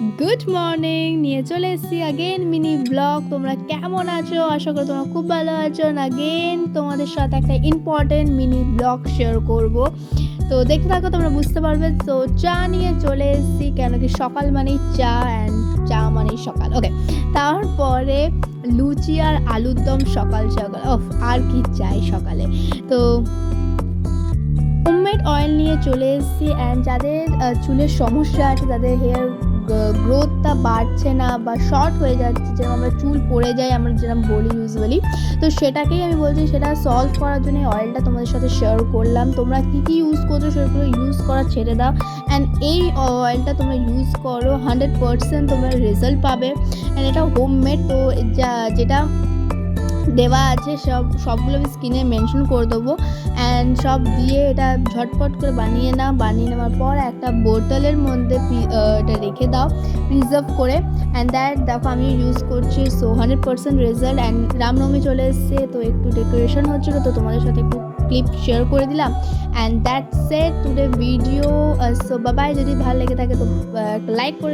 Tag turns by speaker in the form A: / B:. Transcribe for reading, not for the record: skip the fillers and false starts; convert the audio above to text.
A: Good morning, নিয়ে চলে এসেছি আগেন মিনি ব্লগ। তোমরা কেমন আছো? আশা করি তোমরা খুব ভালো আছো। আগেন তোমাদের সাথে একটা ইম্পর্টেন্ট মিনি ব্লগ শেয়ার করব, তো দেখতে থাকো, তোমরা বুঝতে পারবে। তো চা নিয়ে চলে এসেছি, কেন কি সকাল মানেই চা, অ্যান্ড চা মানেই সকাল। ওকে, তারপরে লুচি আর আলুর দম সকাল সকাল। আর কি চাই সকালে। তো হোমমেড অয়েল নিয়ে চলে এসেছি, অ্যান্ড যাদের চুলের সমস্যা আছে, যাদের হেয়ার গ্রোথটা বাড়ছে না বা শর্ট হয়ে যাচ্ছে, যেরকম আমরা চুল পড়ে যায়, আমরা যেরকম বলি ইউজুয়ালি, তো সেটাকেই আমি বলছি, সেটা সলভ করার জন্য অয়েলটা তোমাদের সাথে শেয়ার করলাম। তোমরা কী কী ইউজ করছো সেগুলো ইউজ করা ছেড়ে দাও, অ্যান্ড এই অয়েলটা তোমরা ইউজ করো, 100% তোমরা রেজাল্ট পাবে। অ্যান্ড এটা হোমমেড, তো যেটা দেওয়া আছে সবগুলো আমি স্ক্রিনে মেনশন করে দেবো, অ্যান্ড সব দিয়ে এটা ঝটপট করে বানিয়ে নেওয়ার পর একটা বোতলের মধ্যে এটা রেখে দাও প্রিজার্ভ করে। অ্যান্ড দ্যাট দেখো আমি ইউজ করছি, সো 100% রেজাল্ট। অ্যান্ড রামনবমী চলে এসছে, তো একটু ডেকোরেশন হচ্ছিলো, তো তোমাদের সাথে একটু ক্লিপ শেয়ার করে দিলাম। And that's it today video. So বাবাই, যদি ভালো লেগে থাকে তো একটা লাইক করে